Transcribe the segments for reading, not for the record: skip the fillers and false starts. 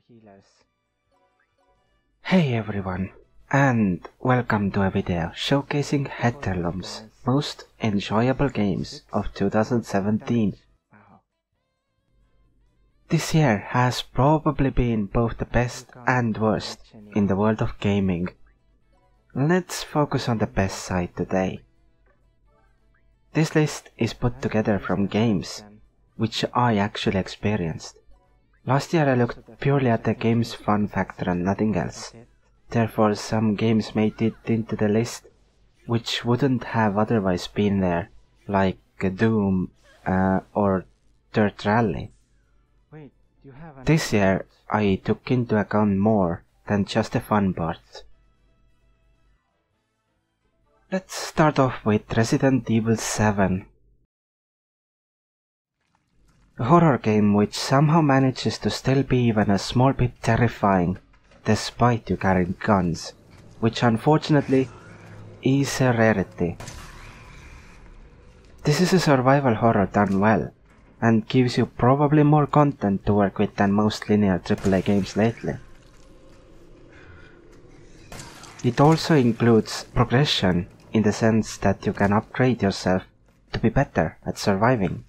healers. Hey everyone, and welcome to a video showcasing Hetherlum's most enjoyable games of 2017. This year has probably been both the best and worst in the world of gaming. Let's focus on the best side today. This list is put together from games which I actually experienced. Last year I looked purely at the game's fun factor and nothing else. Therefore some games made it into the list which wouldn't have otherwise been there, like Doom or Dirt Rally. This year I took into account more than just the fun part. Let's start off with Resident Evil 7. A horror game which somehow manages to still be even a small bit terrifying despite you carrying guns, which unfortunately is a rarity. This is a survival horror done well, and gives you probably more content to work with than most linear AAA games lately. It also includes progression in the sense that you can upgrade yourself to be better at surviving.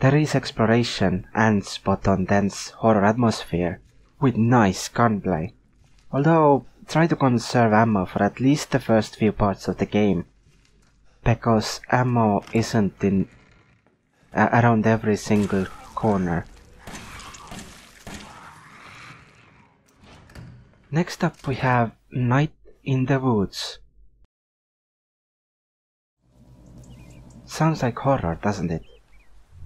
There is exploration and spot-on dense horror atmosphere with nice gunplay, although try to conserve ammo for at least the first few parts of the game, because ammo isn't in around every single corner. Next up we have Night in the Woods. Sounds like horror, doesn't it?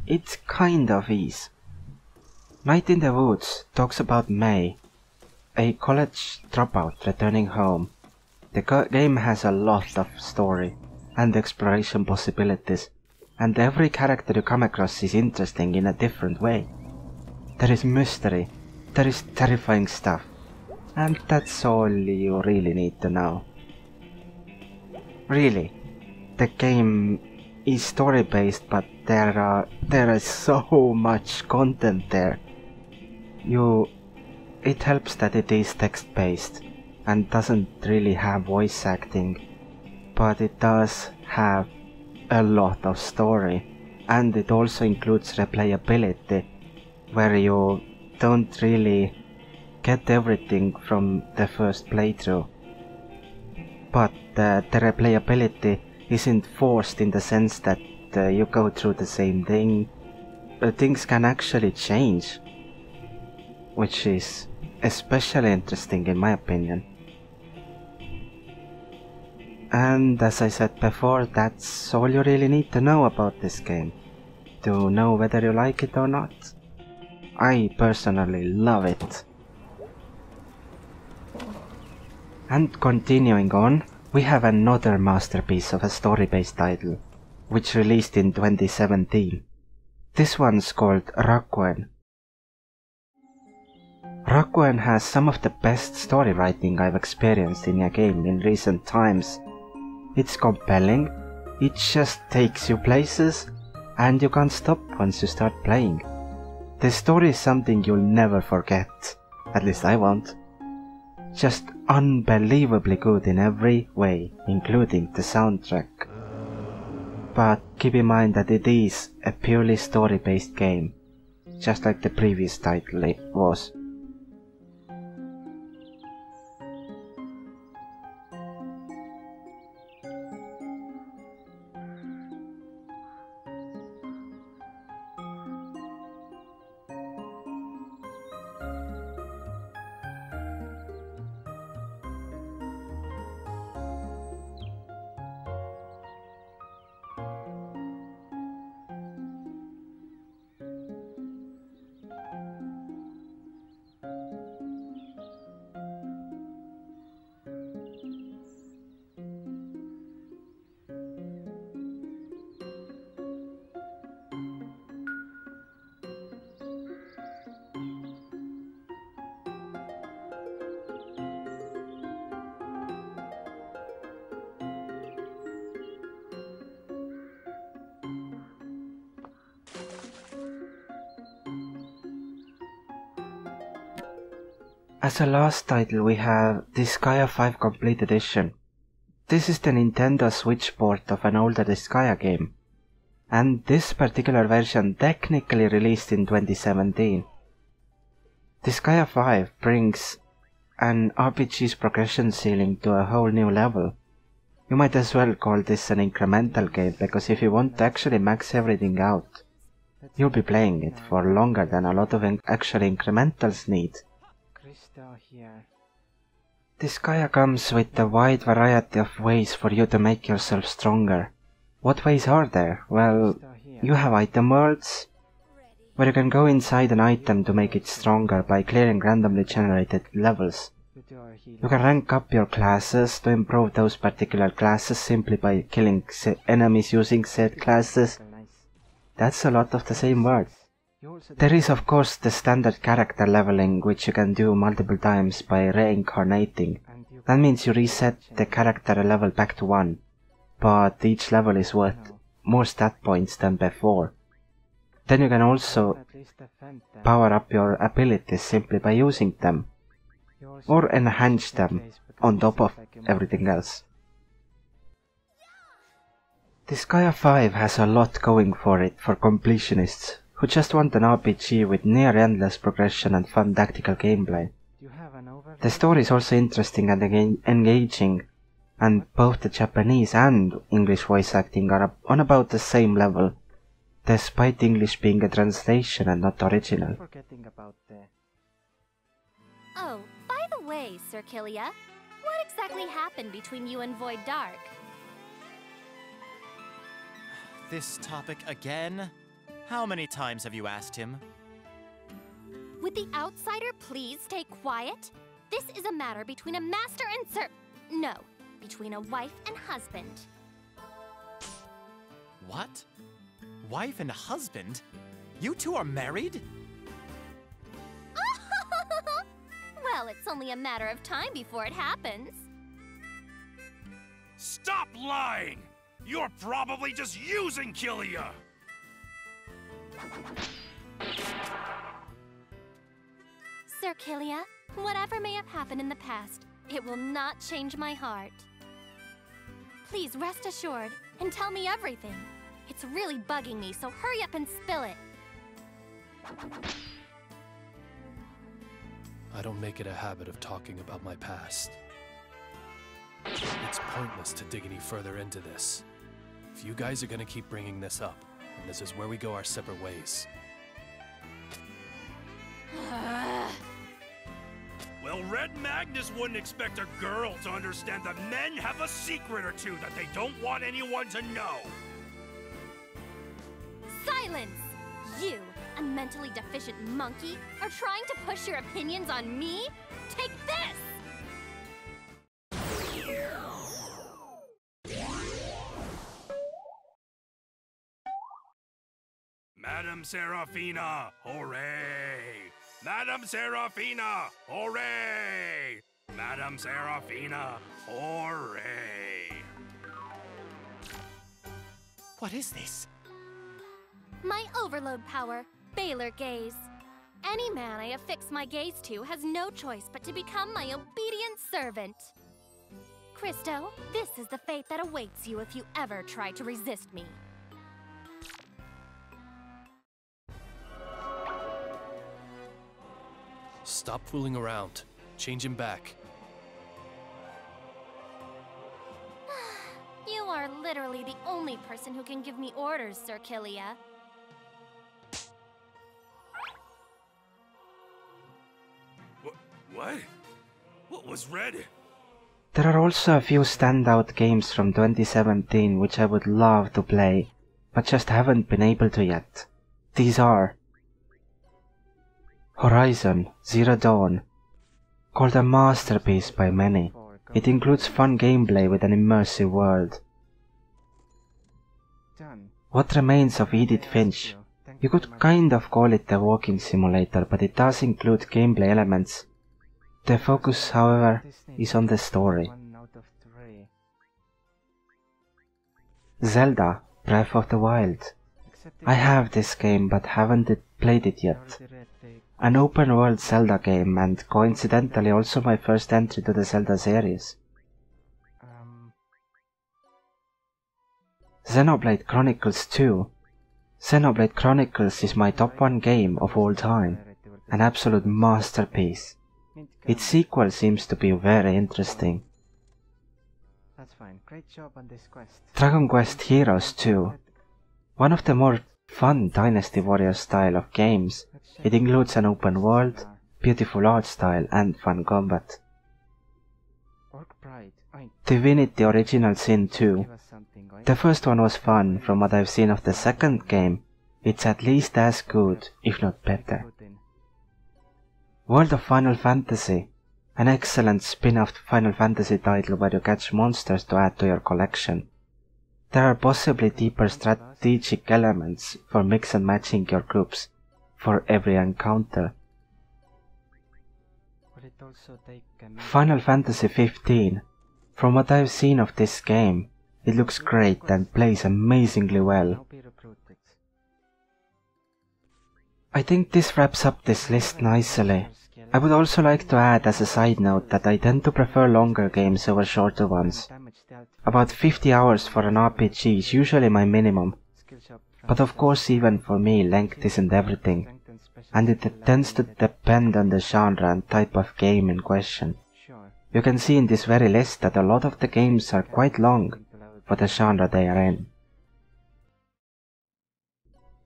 It kind of is. Night in the Woods talks about May, a college dropout returning home. The game has a lot of story and exploration possibilities, and every character you come across is interesting in a different way. There is mystery, there is terrifying stuff, and that's all you really need to know. Really, the game is story based, but there is so much content there. It helps that it is text based and doesn't really have voice acting, but it does have a lot of story, and it also includes replayability, where you don't really get everything from the first playthrough. But the replayability isn't forced in the sense that you go through the same thing. Things can actually change, which is especially interesting in my opinion. And as I said before, that's all you really need to know about this game, to know whether you like it or not. I personally love it. And continuing on, we have another masterpiece of a story-based title, which released in 2017. This one's called Rockwell. Rockwell has some of the best story writing I've experienced in a game in recent times. It's compelling, it just takes you places, and you can't stop once you start playing. The story is something you'll never forget, at least I won't. Just unbelievably good in every way, including the soundtrack. But keep in mind that it is a purely story-based game, just like the previous title was. As a last title we have Disgaea 5 Complete Edition. This is the Nintendo Switch port of an older Disgaea game, and this particular version technically released in 2017. Disgaea 5 brings an RPG's progression ceiling to a whole new level. You might as well call this an incremental game, because if you want to actually max everything out, you'll be playing it for longer than a lot of actual incrementals need. Disgaea comes with a wide variety of ways for you to make yourself stronger. What ways are there? Well, you have item worlds, where you can go inside an item to make it stronger by clearing randomly generated levels. You can rank up your classes to improve those particular classes simply by killing enemies using said classes. That's a lot of the same words. There is of course the standard character leveling, which you can do multiple times by reincarnating. That means you reset the character level back to 1, but each level is worth more stat points than before. Then you can also power up your abilities simply by using them, or enhance them on top of everything else. Disgaea 5 has a lot going for it for completionists who just want an RPG with near endless progression and fun tactical gameplay. The story is also interesting and engaging, and both the Japanese and English voice acting are on about the same level, despite English being a translation and not original. Oh, by the way, Sir Killia, what exactly happened between you and Void Dark? This topic again? How many times have you asked him? Would the outsider please stay quiet? This is a matter between a master and No, between a wife and husband. What? Wife and husband? You two are married? Well, it's only a matter of time before it happens. Stop lying! You're probably just using Killia! Sir Killia, whatever may have happened in the past, it will not change my heart. Please rest assured and tell me everything. It's really bugging me, so hurry up and spill it. I don't make it a habit of talking about my past. It's pointless to dig any further into this. If you guys are gonna keep bringing this up, then this is where we go our separate ways. Well, Red Magnus wouldn't expect a girl to understand that men have a secret or two that they don't want anyone to know. Silence! You, a mentally deficient monkey, are trying to push your opinions on me? Take this! Madame Serafina, hooray! Madame Serafina, hooray! Madame Serafina, hooray! What is this? My overload power, Baylor Gaze. Any man I affix my gaze to has no choice but to become my obedient servant. Christo, this is the fate that awaits you if you ever try to resist me. Stop fooling around. Change him back. You are literally the only person who can give me orders, Sir Killia. What? What was Red? There are also a few standout games from 2017 which I would love to play, but just haven't been able to yet. These are Horizon Zero Dawn, called a masterpiece by many. It includes fun gameplay with an immersive world. What Remains of Edith Finch. You could kind of call it a walking simulator, but it does include gameplay elements. The focus, however, is on the story. Zelda Breath of the Wild. I have this game but haven't played it yet. an open world Zelda game and coincidentally also my first entry to the Zelda series. Xenoblade Chronicles 2. Xenoblade Chronicles is my top 1 game of all time, an absolute masterpiece. Its sequel seems to be very interesting. That's fine. Great job on this quest. Dragon Quest Heroes 2. One of the more fun Dynasty Warrior style of games. It includes an open world, beautiful art style and fun combat. Divinity Original Sin 2. The first one was fun. From what I've seen of the second game, it's at least as good, if not better. World of Final Fantasy. An excellent spin-off Final Fantasy title where you catch monsters to add to your collection. There are possibly deeper strategic elements for mix and matching your groups for every encounter. Final Fantasy 15. From what I've seen of this game, it looks great and plays amazingly well. I think this wraps up this list nicely. I would also like to add as a side note that I tend to prefer longer games over shorter ones. About 50 hours for an RPG is usually my minimum, but of course even for me length isn't everything, and it tends to depend on the genre and type of game in question. You can see in this very list that a lot of the games are quite long for the genre they are in.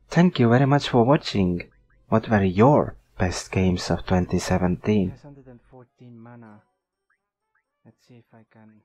Thank you very much for watching. What were your best games of 2017? 614 mana. Let's see if I can